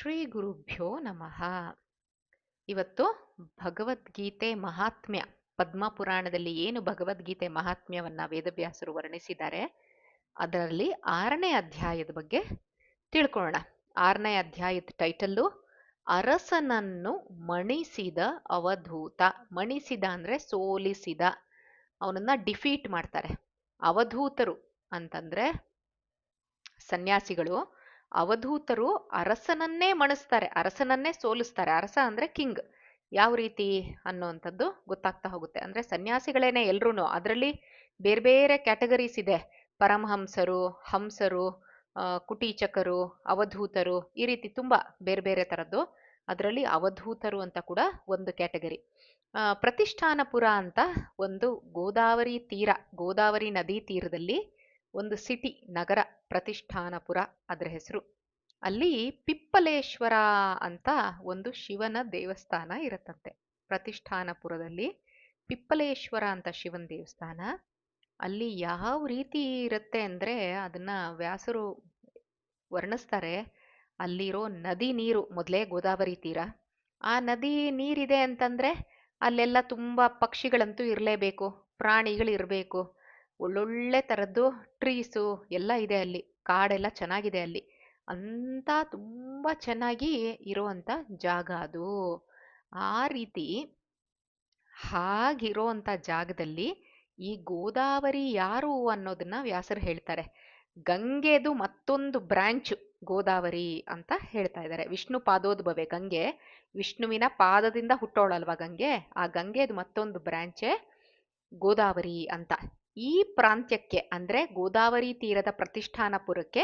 ಶ್ರೀ ಗುರುಭ್ಯೋ ನಮಃ. ಇವತ್ತು ಭಗವದ್ಗೀತೆ ಮಹಾತ್ಮ್ಯ, ಪದ್ಮಪುರಾಣದಲ್ಲಿ ಏನು ಭಗವದ್ಗೀತೆ ಮಹಾತ್ಮ್ಯವನ್ನ ವೇದವ್ಯಾಸರು ವರ್ಣಿಸಿದ್ದಾರೆ ಅದರಲ್ಲಿ 6ನೇ ಅಧ್ಯಾಯದ ಬಗ್ಗೆ ತಿಳ್ಕೊಳ್ಳೋಣ. 6ನೇ ಅಧ್ಯಾಯದ ಟೈಟಲ್ಲು ಅರಸನನ್ನು ಮಣಿಸಿದ ಅವಧೂತ. ಮಣಿಸಿದ ಅಂದ್ರೆ ಸೋಲಿಸಿದ, ಅವನನ್ನ ಡಿಫೀಟ್ ಮಾಡ್ತಾರೆ. ಅವಧೂತರು ಅಂತಂದ್ರೆ ಸನ್ಯಾಸಿಗಳು. ಅವಧೂತರು ಅರಸನನ್ನೇ ಮಣಿಸ್ತಾರೆ, ಅರಸನನ್ನೇ ಸೋಲಿಸ್ತಾರೆ. ಅರಸ ಅಂದ್ರೆ ಕಿಂಗ್. ಯಾವ ರೀತಿ ಅನ್ನೋಂಥದ್ದು ಗೊತ್ತಾಗ್ತಾ ಹೋಗುತ್ತೆ. ಅಂದ್ರೆ ಸನ್ಯಾಸಿಗಳೇನೆ ಎಲ್ರೂನು. ಅದರಲ್ಲಿ ಬೇರೆ ಬೇರೆ ಕ್ಯಾಟಗರೀಸ್ ಇದೆ. ಪರಮಹಂಸರು, ಹಂಸರು, ಕುಟೀಚಕರು, ಅವಧೂತರು, ಈ ರೀತಿ ತುಂಬಾ ಬೇರೆ ಬೇರೆ ತರದ್ದು. ಅದರಲ್ಲಿ ಅವಧೂತರು ಅಂತ ಕೂಡ ಒಂದು ಕ್ಯಾಟಗರಿ. ಪ್ರತಿಷ್ಠಾನಪುರ ಅಂತ ಒಂದು ಗೋದಾವರಿ ತೀರ, ಗೋದಾವರಿ ನದಿ ತೀರದಲ್ಲಿ ಒಂದು ಸಿಟಿ, ನಗರ, ಪ್ರತಿಷ್ಠಾನಪುರ ಅದರ ಹೆಸರು. ಅಲ್ಲಿ ಪಿಪ್ಪಲೇಶ್ವರ ಅಂತ ಒಂದು ಶಿವನ ದೇವಸ್ಥಾನ ಇರತ್ತಂತೆ. ಪ್ರತಿಷ್ಠಾನಪುರದಲ್ಲಿ ಪಿಪ್ಪಲೇಶ್ವರ ಅಂತ ಶಿವನ ದೇವಸ್ಥಾನ. ಅಲ್ಲಿ ಯಾವ ರೀತಿ ಇರುತ್ತೆ ಅಂದ್ರೆ ಅದನ್ನ ವ್ಯಾಸರು ವರ್ಣಿಸ್ತಾರೆ. ಅಲ್ಲಿರೋ ನದಿ ನೀರು, ಮೊದಲೇ ಗೋದಾವರಿ ತೀರ, ಆ ನದಿ ನೀರಿದೆ ಅಂತಂದ್ರೆ ಅಲ್ಲೆಲ್ಲ ತುಂಬಾ ಪಕ್ಷಿಗಳಂತೂ ಇರಲೇಬೇಕು, ಪ್ರಾಣಿಗಳು ಇರಬೇಕು, ಒಳ್ಳೊಳ್ಳೆ ಥರದ್ದು ಟ್ರೀಸು ಎಲ್ಲ ಇದೆ ಅಲ್ಲಿ, ಕಾಡೆಲ್ಲ ಚೆನ್ನಾಗಿದೆ ಅಲ್ಲಿ ಅಂತ ತುಂಬಾ ಚೆನ್ನಾಗಿ ಇರುವಂತ ಜಾಗ ಅದು. ಆ ರೀತಿ ಹಾಗಿರೋಂಥ ಜಾಗದಲ್ಲಿ ಈ ಗೋದಾವರಿ ಯಾರು ಅನ್ನೋದನ್ನ ವ್ಯಾಸರು ಹೇಳ್ತಾರೆ. ಗಂಗೆದು ಮತ್ತೊಂದು ಬ್ರಾಂಚ್ ಗೋದಾವರಿ ಅಂತ ಹೇಳ್ತಾ ಇದ್ದಾರೆ. ವಿಷ್ಣು ಪಾದೋದ್ಭವೆ ಗಂಗೆ, ವಿಷ್ಣುವಿನ ಪಾದದಿಂದ ಹುಟ್ಟೋಳಲ್ವಾ ಗಂಗೆ, ಆ ಗಂಗೆದು ಮತ್ತೊಂದು ಬ್ರಾಂಚೆ ಗೋದಾವರಿ ಅಂತ. ಈ ಪ್ರಾಂತ್ಯಕ್ಕೆ ಅಂದ್ರೆ ಗೋದಾವರಿ ತೀರದ ಪ್ರತಿಷ್ಠಾನಪುರಕ್ಕೆ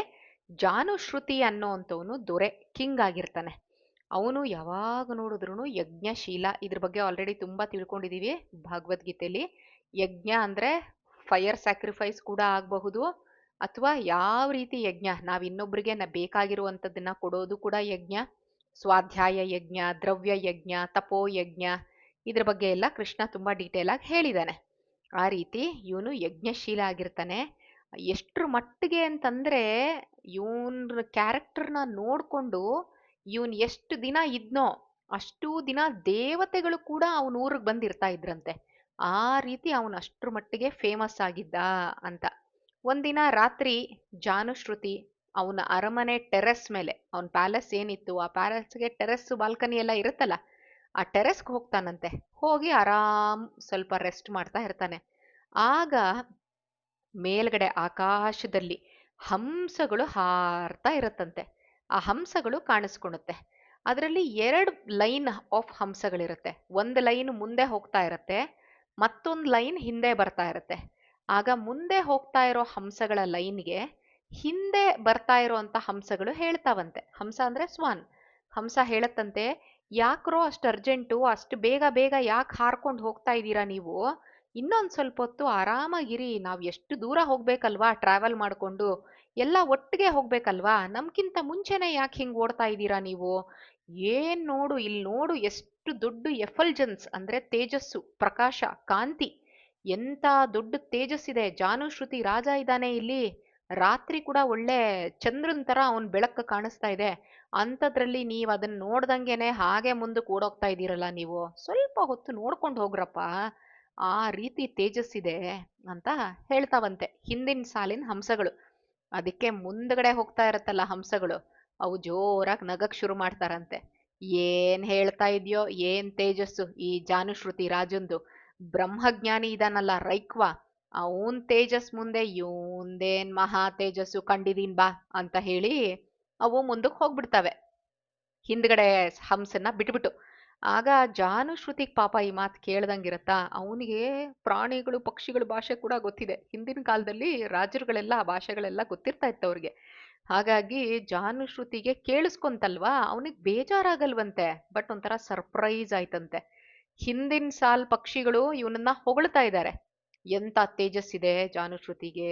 ಜಾನುಶ್ರುತಿ ಅನ್ನೋಂಥವನು ದೊರೆ, ಕಿಂಗ್ ಆಗಿರ್ತಾನೆ. ಅವನು ಯಾವಾಗ ನೋಡಿದ್ರು ಯಜ್ಞಶೀಲ. ಇದ್ರ ಬಗ್ಗೆ ಆಲ್ರೆಡಿ ತುಂಬಾ ತಿಳ್ಕೊಂಡಿದೀವಿ ಭಗವದ್ಗೀತೆಯಲ್ಲಿ. ಯಜ್ಞ ಅಂದ್ರೆ ಫೈರ್ ಸ್ಯಾಕ್ರಿಫೈಸ್ ಕೂಡ ಆಗಬಹುದು, ಅಥವಾ ಯಾವ ರೀತಿ ಯಜ್ಞ, ನಾವ್ ಇನ್ನೊಬ್ರಿಗೆ ಬೇಕಾಗಿರುವಂಥದ್ದನ್ನ ಕೊಡೋದು ಕೂಡ ಯಜ್ಞ. ಸ್ವಾಧ್ಯಾಯ ಯಜ್ಞ, ದ್ರವ್ಯ ಯಜ್ಞ, ತಪೋ ಯಜ್ಞ, ಇದ್ರ ಬಗ್ಗೆ ಎಲ್ಲ ಕೃಷ್ಣ ತುಂಬಾ ಡೀಟೇಲ್ ಆಗಿ ಹೇಳಿದಾನೆ. ಆ ರೀತಿ ಇವನು ಯಜ್ಞಶೀಲ ಆಗಿರ್ತಾನೆ. ಎಷ್ಟ್ರ ಮಟ್ಟಿಗೆ ಅಂತಂದ್ರೆ ಇವನ್ ಕ್ಯಾರೆಕ್ಟರ್ನ ನೋಡ್ಕೊಂಡು ಇವನ್ ಎಷ್ಟು ದಿನ ಇದ್ನೋ ಅಷ್ಟು ದಿನ ದೇವತೆಗಳು ಕೂಡ ಅವನ ಊರಿಗೆ ಬಂದಿರ್ತಾ ಇದ್ರಂತೆ. ಆ ರೀತಿ ಅವನು ಅಷ್ಟ್ರ ಮಟ್ಟಿಗೆ ಫೇಮಸ್ ಆಗಿದ್ದ ಅಂತ. ಒಂದಿನ ರಾತ್ರಿ ಜಾನುಶ್ರುತಿ ಅವನ ಅರಮನೆ ಟೆರೆಸ್ ಮೇಲೆ, ಅವನ ಪ್ಯಾಲೆಸ್ ಏನಿತ್ತು ಆ ಪ್ಯಾಲೆಸ್ಗೆ ಟೆರೆಸ್ ಬಾಲ್ಕನಿ ಎಲ್ಲ ಇರುತ್ತಲ್ಲ, ಆ ಟೆರೆಸ್ಗೆ ಹೋಗ್ತಾನಂತೆ. ಹೋಗಿ ಆರಾಮ್ ಸ್ವಲ್ಪ ರೆಸ್ಟ್ ಮಾಡ್ತಾ ಇರ್ತಾನೆ. ಆಗ ಮೇಲ್ಗಡೆ ಆಕಾಶದಲ್ಲಿ ಹಂಸಗಳು ಹಾರ್ತಾ ಇರತ್ತಂತೆ. ಆ ಹಂಸಗಳು ಕಾಣಿಸ್ಕೊಳುತ್ತೆ. ಅದರಲ್ಲಿ 2 ಲೈನ್ ಆಫ್ ಹಂಸಗಳಿರುತ್ತೆ. ಒಂದು ಲೈನ್ ಮುಂದೆ ಹೋಗ್ತಾ ಇರತ್ತೆ, ಮತ್ತೊಂದು ಲೈನ್ ಹಿಂದೆ ಬರ್ತಾ ಇರತ್ತೆ. ಆಗ ಮುಂದೆ ಹೋಗ್ತಾ ಇರೋ ಹಂಸಗಳ ಲೈನ್ಗೆ ಹಿಂದೆ ಬರ್ತಾ ಇರೋಂಥ ಹಂಸಗಳು ಹೇಳ್ತಾವಂತೆ. ಹಂಸ ಅಂದ್ರೆ ಸ್ವಾನ್. ಹಂಸ ಹೇಳತ್ತಂತೆ, ಯಾಕ್ರೋ ಅಷ್ಟು ಅರ್ಜೆಂಟು, ಅಷ್ಟು ಬೇಗ ಬೇಗ ಯಾಕೆ ಹಾರ್ಕೊಂಡು ಹೋಗ್ತಾ ಇದ್ದೀರಾ ನೀವು? ಇನ್ನೊಂದು ಸ್ವಲ್ಪ ಹೊತ್ತು ಆರಾಮಾಗಿರಿ, ನಾವು ಎಷ್ಟು ದೂರ ಹೋಗ್ಬೇಕಲ್ವಾ ಟ್ರಾವೆಲ್ ಮಾಡಿಕೊಂಡು, ಎಲ್ಲ ಒಟ್ಟಿಗೆ ಹೋಗ್ಬೇಕಲ್ವಾ, ನಮ್ಗಿಂತ ಮುಂಚೆನೆ ಯಾಕೆ ಹಿಂಗೆ ಓಡ್ತಾ ಇದ್ದೀರಾ ನೀವು? ಏನ್ ನೋಡು, ಇಲ್ಲಿ ನೋಡು, ಎಷ್ಟು ದೊಡ್ಡ ಎಫಲ್ಜನ್ಸ್ ಅಂದ್ರೆ ತೇಜಸ್ಸು, ಪ್ರಕಾಶ, ಕಾಂತಿ, ಎಂತ ದೊಡ್ಡ ತೇಜಸ್ಸಿದೆ. ಜಾನುಶ್ರುತಿ ರಾಜ ಇದ್ದಾನೆ ಇಲ್ಲಿ, ರಾತ್ರಿ ಕೂಡ ಒಳ್ಳೆ ಚಂದ್ರನ್ ತರ ಅವನ್ ಬೆಳಕು ಕಾಣಿಸ್ತಾ ಇದೆ. ಅಂಥದ್ರಲ್ಲಿ ನೀವ್ ಅದನ್ನ ನೋಡ್ದಂಗೆನೆ ಹಾಗೆ ಮುಂದಕ್ಕೆ ಓಡೋಗ್ತಾ ಇದ್ದೀರಲ್ಲ ನೀವು, ಸ್ವಲ್ಪ ಹೊತ್ತು ನೋಡ್ಕೊಂಡು ಹೋಗ್ರಪ್ಪ, ಆ ರೀತಿ ತೇಜಸ್ಸಿದೆ ಅಂತ ಹೇಳ್ತಾವಂತೆ ಹಿಂದಿನ ಸಾಲಿನ ಹಂಸಗಳು. ಅದಕ್ಕೆ ಮುಂದ್ಗಡೆ ಹೋಗ್ತಾ ಇರತ್ತಲ್ಲ ಹಂಸಗಳು, ಅವು ಜೋರಾಗಿ ನಗಕ್ ಶುರು ಮಾಡ್ತಾರಂತೆ. ಏನ್ ಹೇಳ್ತಾ ಇದ್ಯೋ, ಏನ್ ತೇಜಸ್ಸು ಈ ಜಾನುಶ್ರುತಿ ರಾಜಂದು, ಬ್ರಹ್ಮಜ್ಞಾನಿ ಇದಾನಲ್ಲ ರೈಕ್ವ, ಅವನ್ ತೇಜಸ್ ಮುಂದೆ ಇವಂದೇನ್ ಮಹಾ ತೇಜಸ್ಸು, ಕಂಡಿದೀನ್ ಬಾ ಅಂತ ಹೇಳಿ ಅವು ಮುಂದಕ್ಕೆ ಹೋಗ್ಬಿಡ್ತವೆ ಹಿಂದ್ಗಡೆ ಹಂಸನ್ನ ಬಿಟ್ಬಿಟ್ಟು. ಆಗ ಜಾನುಶ್ರುತಿಗ್ ಪಾಪ ಈ ಮಾತು ಕೇಳ್ದಂಗಿರತ್ತಾ, ಅವನಿಗೆ ಪ್ರಾಣಿಗಳು ಪಕ್ಷಿಗಳು ಭಾಷೆ ಕೂಡ ಗೊತ್ತಿದೆ. ಹಿಂದಿನ ಕಾಲದಲ್ಲಿ ರಾಜರುಗಳೆಲ್ಲ ಆ ಭಾಷೆಗಳೆಲ್ಲ ಗೊತ್ತಿರ್ತಾ ಇತ್ತು ಅವ್ರಿಗೆ. ಹಾಗಾಗಿ ಜಾನುಶ್ರುತಿಗೆ ಕೇಳಿಸ್ಕೊಂತಲ್ವಾ, ಅವನಿಗೆ ಬೇಜಾರಾಗಲ್ವಂತೆ, ಬಟ್ ಒಂಥರ ಸರ್ಪ್ರೈಸ್ ಆಯ್ತಂತೆ. ಹಿಂದಿನ ಸಾಲ್ ಪಕ್ಷಿಗಳು ಇವನನ್ನ ಹೊಗಳ್ತಾ ಇದ್ದಾರೆ, ಎಂತ ತೇಜಸ್ಸಿದೆ ಜಾನುಶ್ರುತಿಗೆ,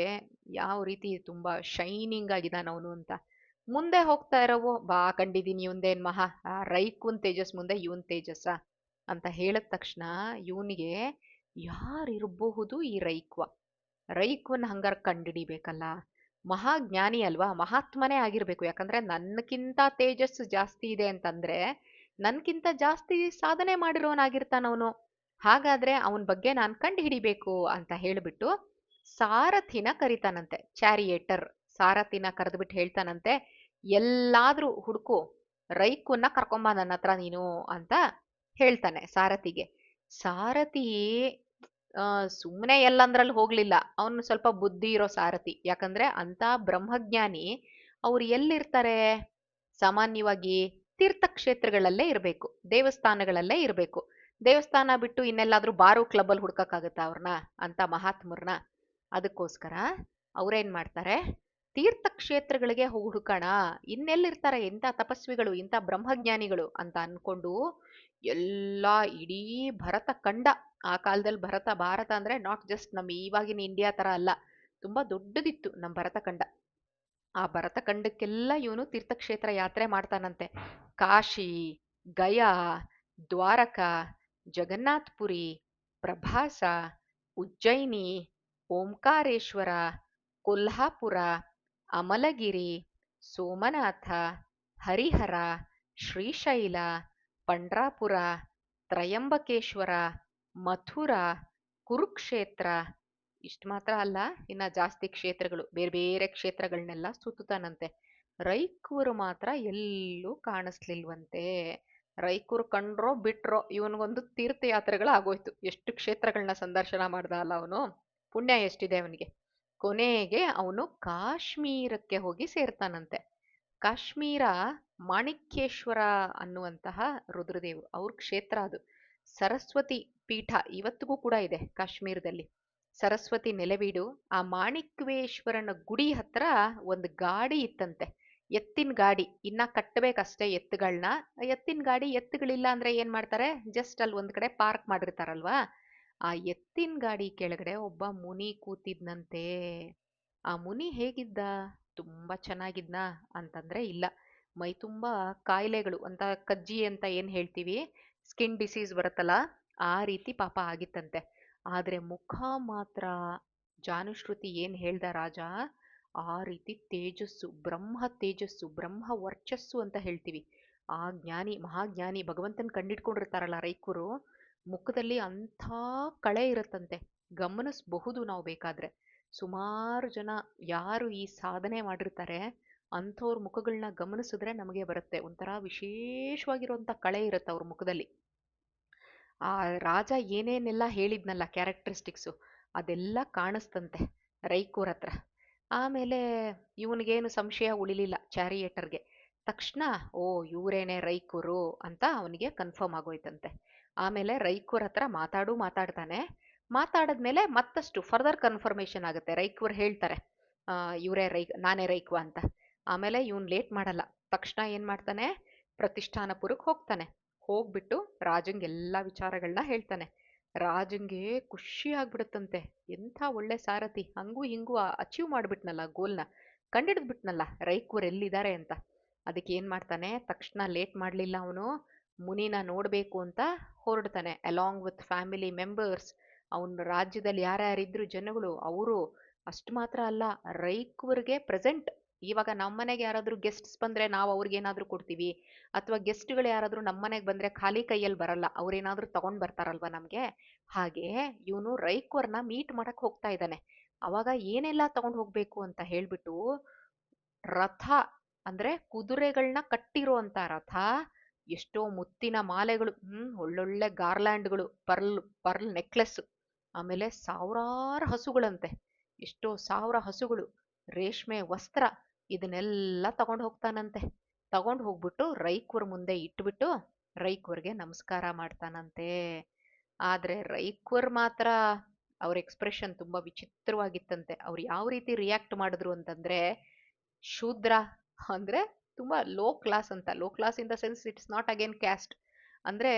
ಯಾವ ರೀತಿ ತುಂಬಾ ಶೈನಿಂಗ್ ಆಗಿದ್ದಾನ ಅವನು ಅಂತ. ಮುಂದೆ ಹೋಗ್ತಾ ಇರೋವು, ಬಾ ಕಂಡಿದೀನಿ ಇವಂದೇನ್ ಮಹಾ, ಆ ರೈಕುನ್ ತೇಜಸ್ ಮುಂದೆ ಇವನ್ ತೇಜಸ್ಸ ಅಂತ ಹೇಳಿದ ತಕ್ಷಣ ಇವನಿಗೆ ಯಾರಿರಬಹುದು ಈ ರೈಕ್ವ, ರೈಕ್ವನ್ ಹಂಗಾರ ಕಂಡಿಡಿಬೇಕಲ್ಲ, ಮಹಾಜ್ಞಾನಿ ಅಲ್ವಾ, ಮಹಾತ್ಮನೇ ಆಗಿರ್ಬೇಕು. ಯಾಕಂದ್ರೆ ನನ್ಕಿಂತ ತೇಜಸ್ಸು ಜಾಸ್ತಿ ಇದೆ ಅಂತಂದ್ರೆ ನನ್ಕಿಂತ ಜಾಸ್ತಿ ಸಾಧನೆ ಮಾಡಿರೋನಾಗಿರ್ತಾನವನು. ಹಾಗಾದ್ರೆ ಅವನ ಬಗ್ಗೆ ನಾನು ಕಂಡು ಹಿಡಿಬೇಕು ಅಂತ ಹೇಳ್ಬಿಟ್ಟು ಸಾರಥಿನ ಕರಿತಾನಂತೆ, ಚಾರಿಯೇಟರ್. ಸಾರಥಿನ ಕರೆದ್ಬಿಟ್ಟು ಹೇಳ್ತಾನಂತೆ, ಎಲ್ಲಾದ್ರೂ ಹುಡುಕು, ರೈಕುನ್ನ ಕರ್ಕೊಂಬ ನನ್ನ ಹತ್ರ ನೀನು ಅಂತ ಹೇಳ್ತಾನೆ ಸಾರಥಿಗೆ. ಸಾರಥಿ ಸುಮ್ಮನೆ ಎಲ್ಲಂದ್ರಲ್ಲಿ ಹೋಗ್ಲಿಲ್ಲ, ಅವನು ಸ್ವಲ್ಪ ಬುದ್ಧಿ ಇರೋ ಸಾರಥಿ. ಯಾಕಂದ್ರೆ ಅಂತ ಬ್ರಹ್ಮಜ್ಞಾನಿ ಅವ್ರು ಎಲ್ಲಿರ್ತಾರೆ? ಸಾಮಾನ್ಯವಾಗಿ ತೀರ್ಥಕ್ಷೇತ್ರಗಳಲ್ಲೇ ಇರಬೇಕು, ದೇವಸ್ಥಾನಗಳಲ್ಲೇ ಇರಬೇಕು. ದೇವಸ್ಥಾನ ಬಿಟ್ಟು ಇನ್ನೆಲ್ಲಾದ್ರೂ ಬಾರು ಕ್ಲಬ್ಬಲ್ಲಿ ಹುಡ್ಕಕ್ಕಾಗತ್ತಾ ಅವ್ರನ್ನ, ಅಂತ ಮಹಾತ್ಮರ್ನ? ಅದಕ್ಕೋಸ್ಕರ ಅವ್ರೇನ್ ಮಾಡ್ತಾರೆ, ತೀರ್ಥಕ್ಷೇತ್ರಗಳಿಗೆ ಹೋಗಿ ಹುಡುಕೋಣ, ಇನ್ನೆಲ್ಲಿರ್ತಾರೆ ಇಂಥ ತಪಸ್ವಿಗಳು, ಇಂಥ ಬ್ರಹ್ಮಜ್ಞಾನಿಗಳು ಅಂತ ಅನ್ಕೊಂಡು ಎಲ್ಲ ಇಡೀ ಭರತ ಖಂಡ. ಆ ಕಾಲದಲ್ಲಿ ಭಾರತ ಅಂದ್ರೆ ನಾಟ್ ಜಸ್ಟ್ ನಮ್ಮ ಇವಾಗಿನ ಇಂಡಿಯಾ ತರ ಅಲ್ಲ, ತುಂಬಾ ದೊಡ್ಡದಿತ್ತು ನಮ್ಮ ಭರತಖಂಡ. ಆ ಭರತಖಂಡಕ್ಕೆಲ್ಲ ಇವನು ತೀರ್ಥಕ್ಷೇತ್ರ ಯಾತ್ರೆ ಮಾಡ್ತಾನಂತೆ. ಕಾಶಿ, ಗಯಾ, ದ್ವಾರಕ, ಜಗನ್ನಾಥ್ಪುರಿ, ಪ್ರಭಾಸ, ಉಜ್ಜಯಿನಿ, ಓಂಕಾರೇಶ್ವರ, ಕೊಲ್ಹಾಪುರ, ಅಮಲಗಿರಿ, ಸೋಮನಾಥ, ಹರಿಹರ, ಶ್ರೀಶೈಲ, ಪಂಡ್ರಾಪುರ, ತ್ರಯಂಬಕೇಶ್ವರ, ಮಥುರಾ, ಕುರುಕ್ಷೇತ್ರ. ಇಷ್ಟು ಮಾತ್ರ ಅಲ್ಲ, ಇನ್ನ ಜಾಸ್ತಿ ಕ್ಷೇತ್ರಗಳು, ಬೇರೆ ಬೇರೆ ಕ್ಷೇತ್ರಗಳನ್ನೆಲ್ಲ ಸುತ್ತಾನಂತೆ. ರೈಕೂರು ಮಾತ್ರ ಎಲ್ಲೂ ಕಾಣಿಸ್ಲಿಲ್ವಂತೆ. ರೈಕೂರು ಕಂಡ್ರೋ ಬಿಟ್ರೋ ಇವನಿಗೊಂದು ತೀರ್ಥಯಾತ್ರೆಗಳು ಆಗೋಯ್ತು. ಎಷ್ಟು ಕ್ಷೇತ್ರಗಳನ್ನ ಸಂದರ್ಶನ ಮಾಡ್ದ ಅಲ್ಲ ಅವನು, ಪುಣ್ಯ ಎಷ್ಟಿದೆ ಅವನಿಗೆ. ಕೊನೆಗೆ ಅವನು ಕಾಶ್ಮೀರಕ್ಕೆ ಹೋಗಿ ಸೇರ್ತಾನಂತೆ. ಕಾಶ್ಮೀರ ಮಾಣಿಕ್ಯೇಶ್ವರ ಅನ್ನುವಂತಹ ರುದ್ರದೇವರು ಅವ್ರ ಕ್ಷೇತ್ರ ಅದು. ಸರಸ್ವತಿ ಪೀಠ ಇವತ್ತಿಗೂ ಕೂಡ ಇದೆ ಕಾಶ್ಮೀರದಲ್ಲಿ, ಸರಸ್ವತಿ ನೆಲೆವೀಡು. ಆ ಮಾಣಿಕ್ಯೇಶ್ವರನ ಗುಡಿ ಹತ್ರ ಒಂದು ಗಾಡಿ ಇತ್ತಂತೆ, ಎತ್ತಿನ ಗಾಡಿ. ಇನ್ನ ಕಟ್ಟಬೇಕಷ್ಟೇ ಎತ್ತುಗಳನ್ನ. ಎತ್ತಿನ ಗಾಡಿ, ಎತ್ತುಗಳಿಲ್ಲ ಅಂದ್ರೆ ಏನ್ ಮಾಡ್ತಾರೆ, ಜಸ್ಟ್ ಅಲ್ಲಿ ಒಂದ್ ಕಡೆ ಪಾರ್ಕ್ ಮಾಡಿರ್ತಾರಲ್ವಾ, ಆ ಎತ್ತಿನ ಗಾಡಿ ಕೆಳಗಡೆ ಒಬ್ಬ ಮುನಿ ಕೂತಿದ್ನಂತೆ. ಆ ಮುನಿ ಹೇಗಿದ್ದ? ತುಂಬಾ ಚೆನ್ನಾಗಿದ್ನ ಅಂತಂದ್ರೆ ಇಲ್ಲ, ಮೈ ತುಂಬಾ ಕಾಯಿಲೆಗಳು ಅಂತ, ಕಜ್ಜಿ ಅಂತ ಏನ್ ಹೇಳ್ತೀವಿ, ಸ್ಕಿನ್ ಡಿಸೀಸ್ ಬರುತ್ತಲ್ಲ, ಆ ರೀತಿ ಪಾಪ ಆಗಿತ್ತಂತೆ. ಆದ್ರೆ ಮುಖ ಮಾತ್ರ, ಜಾನುಶ್ರುತಿ ಏನ್ ಹೇಳ್ದ ರಾಜ, ಆ ರೀತಿ ತೇಜಸ್ಸು, ಬ್ರಹ್ಮ ತೇಜಸ್ಸು, ಬ್ರಹ್ಮ ವರ್ಚಸ್ಸು ಅಂತ ಹೇಳ್ತೀವಿ. ಆ ಜ್ಞಾನಿ, ಮಹಾಜ್ಞಾನಿ, ಭಗವಂತನ ಕಂಡಿಡ್ಕೊಂಡಿರ್ತಾರಲ್ಲ ರೈಕರು, ಮುಖದಲ್ಲಿ ಅಂಥ ಕಳೆ ಇರುತ್ತಂತೆ. ಗಮನಿಸಬಹುದು ನಾವು ಬೇಕಾದ್ರೆ. ಸುಮಾರು ಜನ ಯಾರು ಈ ಸಾಧನೆ ಮಾಡಿರ್ತಾರೆ ಅಂಥವ್ರ ಮುಖಗಳನ್ನ ಗಮನಿಸಿದ್ರೆ ನಮಗೆ ಬರುತ್ತೆ, ಒಂಥರ ವಿಶೇಷವಾಗಿರುವಂಥ ಕಳೆ ಇರುತ್ತೆ ಅವ್ರ ಮುಖದಲ್ಲಿ. ಆ ರಾಜ ಏನೇನೆಲ್ಲ ಹೇಳಿದ್ನಲ್ಲ ಕ್ಯಾರೆಕ್ಟರಿಸ್ಟಿಕ್ಸು, ಅದೆಲ್ಲ ಕಾಣಿಸ್ತಂತೆ ರೈಕೂರ್ ಹತ್ರ. ಆಮೇಲೆ ಇವನಿಗೇನು ಸಂಶಯ ಉಳಿಲಿಲ್ಲ ಚಾರಿಯೇಟರ್ಗೆ. ತಕ್ಷಣ ಓ ಇವರೇನೆ ರೈಕೂರು ಅಂತ ಅವನಿಗೆ ಕನ್ಫರ್ಮ್ ಆಗೋಯ್ತಂತೆ. ಆಮೇಲೆ ರೈಕೂರ್ ಹತ್ರ ಮಾತಾಡ್ತಾನೆ. ಮಾತಾಡದ್ಮೇಲೆ ಮತ್ತಷ್ಟು ಫರ್ದರ್ ಕನ್ಫರ್ಮೇಶನ್ ಆಗುತ್ತೆ. ರೈಕೂರ್ ಹೇಳ್ತಾರೆ ಇವರೇ ನಾನೇ ರೈಕ್ವ ಅಂತ. ಆಮೇಲೆ ಇವನ್ ಲೇಟ್ ಮಾಡಲ್ಲ, ತಕ್ಷಣ ಏನ್ ಮಾಡ್ತಾನೆ, ಪ್ರತಿಷ್ಠಾನಪುರಕ್ಕೆ ಹೋಗ್ತಾನೆ. ಹೋಗ್ಬಿಟ್ಟು ರಾಜಂಗೆ ಎಲ್ಲಾ ವಿಚಾರಗಳನ್ನ ಹೇಳ್ತಾನೆ. ರಾಜಂಗೆ ಖುಷಿ ಆಗ್ಬಿಡುತ್ತಂತೆ, ಎಂಥ ಒಳ್ಳೆ ಸಾರಥಿ, ಹಂಗೂ ಹಿಂಗೂ ಅಚೀವ್ ಮಾಡ್ಬಿಟ್ನಲ್ಲ, ಗೋಲ್ನ ಕಂಡಿಡ್ದ್ಬಿಟ್ನಲ್ಲ ರೈಕೂರ್ ಎಲ್ಲಿದ್ದಾರೆ ಅಂತ. ಅದಕ್ಕೆ ಏನ್ ಮಾಡ್ತಾನೆ, ತಕ್ಷಣ ಲೇಟ್ ಮಾಡ್ಲಿಲ್ಲ ಅವನು, ಮುನಿನ ನೋಡ್ಬೇಕು ಅಂತ ಹೊರಡ್ತಾನೆ ಅಲಾಂಗ್ ವಿತ್ ಫ್ಯಾಮಿಲಿ ಮೆಂಬರ್ಸ್. ಅವನ ರಾಜ್ಯದಲ್ಲಿ ಯಾರ್ಯಾರಿದ್ರು ಜನಗಳು ಅವರು. ಅಷ್ಟು ಮಾತ್ರ ಅಲ್ಲ, ರೈಕ್ವರ್ಗೆ ಪ್ರೆಸೆಂಟ್. ಇವಾಗ ನಮ್ಮನೆಗೆ ಯಾರಾದ್ರೂ ಗೆಸ್ಟ್ಸ್ ಬಂದ್ರೆ ನಾವು ಅವ್ರಿಗೇನಾದ್ರೂ ಕೊಡ್ತೀವಿ, ಅಥವಾ ಗೆಸ್ಟ್ಗಳು ಯಾರಾದ್ರೂ ನಮ್ಮನೆಗೆ ಬಂದ್ರೆ ಖಾಲಿ ಕೈಯಲ್ಲಿ ಬರಲ್ಲ, ಅವ್ರೇನಾದ್ರೂ ತಗೊಂಡ್ ಬರ್ತಾರಲ್ವಾ ನಮ್ಗೆ. ಹಾಗೆ ಇವನು ರೈಕ್ವರ್ನ ಮೀಟ್ ಮಾಡಕ್ ಹೋಗ್ತಾ ಇದ್ದಾನೆ. ಅವಾಗ ಏನೆಲ್ಲ ತಗೊಂಡ್ ಹೋಗ್ಬೇಕು ಅಂತ ಹೇಳ್ಬಿಟ್ಟು, ರಥ ಅಂದ್ರೆ ಕುದುರೆಗಳನ್ನ ಕಟ್ಟಿರೋ ಅಂತ ರಥ, ಎಷ್ಟೋ ಮುತ್ತಿನ ಮಾಲೆಗಳು, ಒಳ್ಳೊಳ್ಳೆ ಗಾರ್ಲ್ಯಾಂಡ್ಗಳು, ಪರ್ಲ್ ಪರ್ಲ್ ನೆಕ್ಲೆಸ್, ಆಮೇಲೆ ಸಾವಿರಾರು ಹಸುಗಳಂತೆ, ಎಷ್ಟೋ ಸಾವಿರ ಹಸುಗಳು, ರೇಷ್ಮೆ ವಸ್ತ್ರ, ಇದನ್ನೆಲ್ಲ ತಗೊಂಡು ಹೋಗ್ತಾನಂತೆ. ತಗೊಂಡು ಹೋಗ್ಬಿಟ್ಟು ರೈಕ್ವರ್ ಮುಂದೆ ಇಟ್ಬಿಟ್ಟು ರೈಕ್ವರ್ಗೆ ನಮಸ್ಕಾರ ಮಾಡ್ತಾನಂತೆ. ಆದ್ರೆ ರೈಕ್ವರ್ ಮಾತ್ರ, ಅವ್ರ ಎಕ್ಸ್ಪ್ರೆಷನ್ ತುಂಬಾ ವಿಚಿತ್ರವಾಗಿತ್ತಂತೆ. ಅವ್ರು ಯಾವ ರೀತಿ ರಿಯಾಕ್ಟ್ ಮಾಡಿದ್ರು ಅಂತಂದ್ರೆ, ಶೂದ್ರ ಅಂದ್ರೆ ತುಂಬಾ ಲೋ ಕ್ಲಾಸ್ ಅಂತ. Low class in the sense it's not again caste, ಅಂದ್ರೆ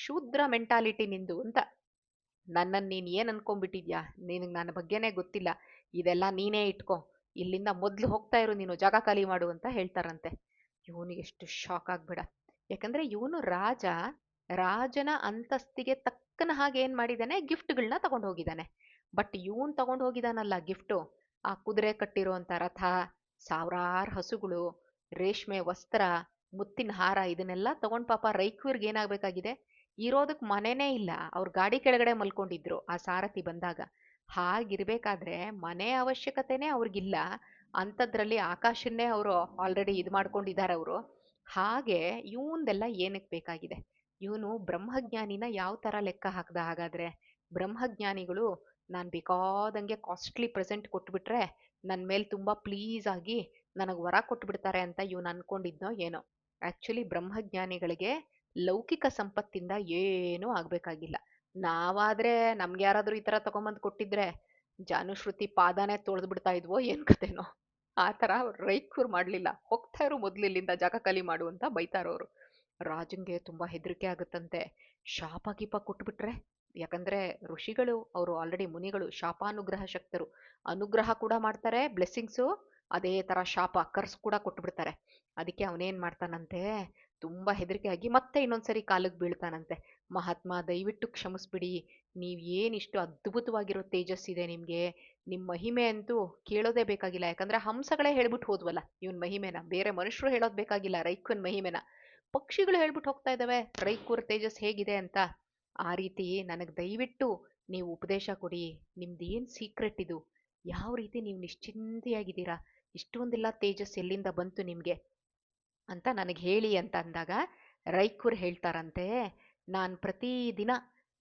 ಶೂದ್ರ ಮೆಂಟಾಲಿಟಿ ನಿಂದು ಅಂತ. ನನ್ನನ್ನು ನೀನ್ ಏನ್ ಅನ್ಕೊಂಡ್ಬಿಟ್ಟಿದ್ಯಾ, ನಿನಗೆ ನನ್ನ ಬಗ್ಗೆನೇ ಗೊತ್ತಿಲ್ಲ, ಇದೆಲ್ಲ ನೀನೇ ಇಟ್ಕೋ, ಇಲ್ಲಿಂದ ಮೊದ್ಲು ಹೋಗ್ತಾ ಇರು, ನೀನು ಜಾಗ ಖಾಲಿ ಮಾಡು ಅಂತ ಹೇಳ್ತಾರಂತೆ. ಇವನಿಗೆ ಎಷ್ಟು ಶಾಕ್ ಆಗ್ಬಿಡ. ಯಾಕಂದ್ರೆ ಇವನು ರಾಜ, ರಾಜನ ಅಂತಸ್ತಿಗೆ ತಕ್ಕನ ಹಾಗೆ ಏನ್ ಮಾಡಿದಾನೆ, ಗಿಫ್ಟ್ಗಳನ್ನ ತಗೊಂಡು ಹೋಗಿದ್ದಾನೆ. ಬಟ್ ಇವನ್ ತಗೊಂಡು ಹೋಗಿದಾನಲ್ಲ ಗಿಫ್ಟು, ಆ ಕುದುರೆ ಕಟ್ಟಿರುವಂತ ರಥ, ಸಾವಿರಾರು ಹಸುಗಳು, ರೇಷ್ಮೆ ವಸ್ತ್ರ, ಮುತ್ತಿನ ಹಾರ ಇದನ್ನೆಲ್ಲ ತಗೊಂಡ್ ಪಾಪ ರೈಕ್ವಿರ್ಗೆ ಏನಾಗ್ಬೇಕಾಗಿದೆ, ಇರೋದಕ್ ಮನೆನೇ ಇಲ್ಲ. ಅವ್ರ ಗಾಡಿ ಕೆಳಗಡೆ ಮಲ್ಕೊಂಡಿದ್ರು ಆ ಸಾರಥಿ ಬಂದಾಗ. ಹಾಗಿರ್ಬೇಕಾದ್ರೆ ಮನೆ ಅವಶ್ಯಕತೆನೇ ಅವ್ರಿಗಿಲ್ಲ, ಅಂಥದ್ರಲ್ಲಿ ಆಕಾಶನ್ನೇ ಅವರು ಆಲ್ರೆಡಿ ಇದು ಮಾಡ್ಕೊಂಡಿದ್ದಾರೆ ಅವರು. ಹಾಗೆ ಇವಂದೆಲ್ಲ ಏನಕ್ಕೆ ಬೇಕಾಗಿದೆ? ಇವನು ಬ್ರಹ್ಮಜ್ಞಾನಿನ ಯಾವ ತರ ಲೆಕ್ಕ ಹಾಕ್ದ ಹಾಗಾದ್ರೆ? ಬ್ರಹ್ಮಜ್ಞಾನಿಗಳು ನಾನು ಬೇಕಾದಂಗೆ ಕಾಸ್ಟ್ಲಿ ಪ್ರೆಸೆಂಟ್ ಕೊಟ್ಬಿಟ್ರೆ ನನ್ನ ಮೇಲೆ ತುಂಬಾ ಪ್ಲೀಸ್ ಆಗಿ ನನಗೆ ವರ ಕೊಟ್ಬಿಡ್ತಾರೆ ಅಂತ ಇವನು ಅನ್ಕೊಂಡಿದ್ನೋ ಏನೋ. ಆಕ್ಚುಲಿ ಬ್ರಹ್ಮಜ್ಞಾನಿಗಳಿಗೆ ಲೌಕಿಕ ಸಂಪತ್ತಿಂದ ಏನೂ ಆಗ್ಬೇಕಾಗಿಲ್ಲ. ನಾವಾದ್ರೆ ನಮ್ಗೆ ಯಾರಾದ್ರೂ ಈ ತರ ತಗೊಂಬಂದ್ ಕೊಟ್ಟಿದ್ರೆ ಜಾನುಶ್ರುತಿ ಪಾದಾನೇ ತೊಳೆದು ಬಿಡ್ತಾ ಇದ್ವೋ ಏನ್ ಕತೆನೋ. ಆ ತರ ರೈಕ್ಯೂರ್ ಮಾಡ್ಲಿಲ್ಲ. ಹೋಗ್ತಾ ಇರೋ ಮೊದ್ಲು ಇಲ್ಲಿಂದ ಜಾಗ ಖಾಲಿ ಮಾಡು ಅಂತ ಬೈತಾರೋರು. ರಾಜಂಗೆ ತುಂಬಾ ಹೆದರಿಕೆ ಆಗುತ್ತಂತೆ. ಶಾಪ ಗೀಪ ಕೊಟ್ಬಿಟ್ರೆ, ಯಾಕಂದ್ರೆ ಋಷಿಗಳು ಅವರು ಆಲ್ರೆಡಿ ಮುನಿಗಳು, ಶಾಪಾನುಗ್ರಹ ಶಕ್ತರು. ಅನುಗ್ರಹ ಕೂಡ ಮಾಡ್ತಾರೆ, ಬ್ಲೆಸ್ಸಿಂಗ್ಸು, ಅದೇ ತರ ಶಾಪ ಕರ್ಸ್ ಕೂಡ ಕೊಟ್ಬಿಡ್ತಾರೆ. ಅದಕ್ಕೆ ಅವನೇನ್ ಮಾಡ್ತಾನಂತೆ, ತುಂಬಾ ಹೆದರಿಕೆ ಆಗಿ ಮತ್ತೆ ಇನ್ನೊಂದ್ಸರಿ ಕಾಲಿಗೆ ಬೀಳ್ತಾನಂತೆ. ಮಹಾತ್ಮ ದಯವಿಟ್ಟು ಕ್ಷಮಿಸ್ಬಿಡಿ, ನೀವ್ ಏನಿಷ್ಟು ಅದ್ಭುತವಾಗಿರೋ ತೇಜಸ್ಸಿದೆ ನಿಮ್ಗೆ, ನಿಮ್ ಮಹಿಮೆ ಅಂತೂ ಕೇಳೋದೇ ಬೇಕಾಗಿಲ್ಲ. ಯಾಕಂದ್ರೆ ಹಂಸಗಳೇ ಹೇಳ್ಬಿಟ್ಟು ಹೋದ್ವಲ್ಲ ಇವನ್ ಮಹಿಮೆನ, ಬೇರೆ ಮನುಷ್ಯರು ಹೇಳೋದ್ ಬೇಕಾಗಿಲ್ಲ ರೈಕ್ವನ್ ಮಹಿಮೆನ. ಪಕ್ಷಿಗಳು ಹೇಳ್ಬಿಟ್ಟು ಹೋಗ್ತಾ ಇದಾವೆ ರೈಕೂರ್ ತೇಜಸ್ ಹೇಗಿದೆ ಅಂತ. ಆ ರೀತಿ ನನಗ್ ದಯವಿಟ್ಟು ನೀವು ಉಪದೇಶ ಕೊಡಿ, ನಿಮ್ದೇನ್ ಸೀಕ್ರೆಟ್ ಇದು, ಯಾವ ರೀತಿ ನೀವು ನಿಶ್ಚಿಂತೆಯಾಗಿದ್ದೀರಾ, ಇಷ್ಟೊಂದೆಲ್ಲ ತೇಜಸ್ ಎಲ್ಲಿಂದ ಬಂತು ನಿಮ್ಗೆ ಅಂತ ನನಗೆ ಹೇಳಿ ಅಂತ ಅಂದಾಗ ರೈಕೂರ್ ಹೇಳ್ತಾರಂತೆ, ನಾನ್ ಪ್ರತಿದಿನ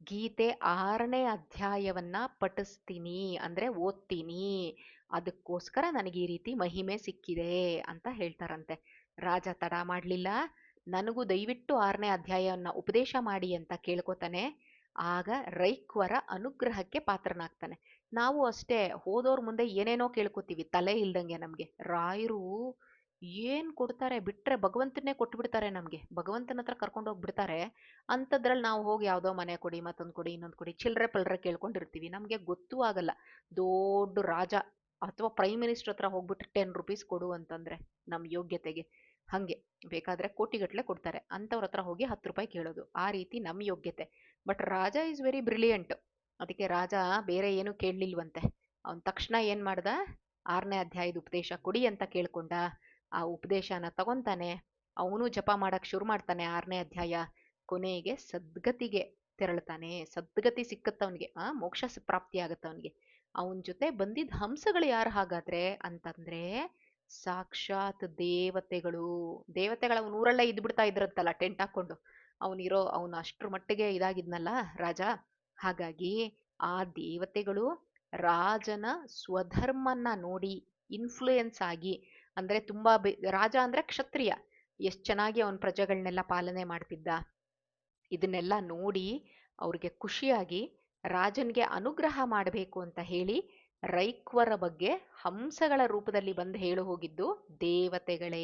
ಗೀತೆ 6ನೇ ಅಧ್ಯಾಯವನ್ನ ಪಠಿಸ್ತೀನಿ, ಅಂದ್ರೆ ಓದ್ತೀನಿ, ಅದಕ್ಕೋಸ್ಕರ ನನಗೆ ಈ ರೀತಿ ಮಹಿಮೆ ಸಿಕ್ಕಿದೆ ಅಂತ ಹೇಳ್ತಾರಂತೆ. ರಾಜ ತಡ ಮಾಡ್ಲಿಲ್ಲ, ನನಗೂ ದಯವಿಟ್ಟು 6ನೇ ಅಧ್ಯಾಯವನ್ನ ಉಪದೇಶ ಮಾಡಿ ಅಂತ ಕೇಳ್ಕೊತಾನೆ. ಆಗ ರೈಕ್ವರ ಅನುಗ್ರಹಕ್ಕೆ ಪಾತ್ರನಾಗ್ತಾನೆ. ನಾವು ಅಷ್ಟೇ ಹೋದೋರ್ ಮುಂದೆ ಏನೇನೋ ಕೇಳ್ಕೊತೀವಿ ತಲೆ ಇಲ್ದಂಗೆ. ನಮ್ಗೆ ರಾಯರು ಏನ್ ಕೊಡ್ತಾರೆ ಬಿಟ್ರೆ ಭಗವಂತನೇ ಕೊಟ್ಬಿಡ್ತಾರೆ, ನಮ್ಗೆ ಭಗವಂತನ ಹತ್ರ ಕರ್ಕೊಂಡು ಹೋಗ್ಬಿಡ್ತಾರೆ. ಅಂಥದ್ರಲ್ಲಿ ನಾವು ಹೋಗಿ ಯಾವ್ದೋ ಮನೆ ಕೊಡಿ, ಮತ್ತೊಂದ್ ಕೊಡಿ, ಇನ್ನೊಂದ್ ಕೊಡಿ, ಚಿಲ್ರೆ ಪಲ್ರೆ ಕೇಳ್ಕೊಂಡಿರ್ತೀವಿ. ನಮ್ಗೆ ಗೊತ್ತೂ ಆಗಲ್ಲ. ದೊಡ್ಡ ರಾಜ ಅಥವಾ ಪ್ರೈಮ್ ಮಿನಿಸ್ಟರ್ ಹತ್ರ ಹೋಗ್ಬಿಟ್ಟು 10 ರೂಪೀಸ್ ಕೊಡು ಅಂತಂದ್ರೆ ನಮ್ ಯೋಗ್ಯತೆಗೆ, ಹಂಗೆ ಬೇಕಾದ್ರೆ ಕೋಟಿಗಟ್ಲೆ ಕೊಡ್ತಾರೆ, ಅಂಥವ್ರ ಹತ್ರ ಹೋಗಿ 10 ರೂಪಾಯಿ ಕೇಳೋದು, ಆ ರೀತಿ ನಮ್ ಯೋಗ್ಯತೆ. But Raja is very brilliant. ಅದಕ್ಕೆ ರಾಜ ಬೇರೆ ಏನು ಕೇಳಲಿಲ್ವಂತೆ. ಅವನ್ ತಕ್ಷಣ ಏನ್ ಮಾಡ್ದ, 6ನೇ ಅಧ್ಯಾಯದ ಉಪದೇಶ ಕೊಡಿ ಅಂತ ಕೇಳ್ಕೊಂಡ. ಆ ಉಪದೇಶನ ತಗೊಂತಾನೆ, ಅವನು ಜಪ ಮಾಡಕ್ ಶುರು ಮಾಡ್ತಾನೆ 6ನೇ ಅಧ್ಯಾಯ. ಕೊನೆಗೆ ಸದ್ಗತಿಗೆ ತೆರಳ್ತಾನೆ. ಸದ್ಗತಿ ಸಿಕ್ಕತ್ತವನಿಗೆ, ಮೋಕ್ಷ ಪ್ರಾಪ್ತಿ ಆಗತ್ತ ಅವನಿಗೆ. ಅವನ್ ಜೊತೆ ಬಂದಿದ್ದ ಹಂಸಗಳು ಯಾರು ಹಾಗಾದ್ರೆ ಅಂತಂದ್ರೆ, ಸಾಕ್ಷಾತ್ ದೇವತೆಗಳು. ದೇವತೆಗಳ ಅವನ ಊರಲ್ಲೇ ಇದ್ಬಿಡ್ತಾ ಇದ್ರಂತಲ್ಲ ಟೆಂಟ್ ಹಾಕೊಂಡು, ಅವನು ಅಷ್ಟ್ರ ಮಟ್ಟಿಗೆ ಇದಾಗಿದ್ನಲ್ಲ ರಾಜ. ಹಾಗಾಗಿ ಆ ದೇವತೆಗಳು ರಾಜನ ಸ್ವಧರ್ಮನ್ನ ನೋಡಿ ಇನ್ಫ್ಲೂಯೆನ್ಸ್ ಆಗಿ, ಅಂದ್ರೆ ತುಂಬಾ ರಾಜ ಅಂದ್ರೆ ಕ್ಷತ್ರಿಯ, ಎಷ್ಟ್ ಚೆನ್ನಾಗಿ ಅವನ ಪ್ರಜೆಗಳನ್ನೆಲ್ಲ ಪಾಲನೆ ಮಾಡ್ತಿದ್ದ, ಇದನ್ನೆಲ್ಲ ನೋಡಿ ಅವ್ರಿಗೆ ಖುಷಿಯಾಗಿ ರಾಜನ್ಗೆ ಅನುಗ್ರಹ ಮಾಡಬೇಕು ಅಂತ ಹೇಳಿ ರೈಕ್ವರ ಬಗ್ಗೆ ಹಂಸಗಳ ರೂಪದಲ್ಲಿ ಬಂದು ಹೇಳು ಹೋಗಿದ್ದು ದೇವತೆಗಳೇ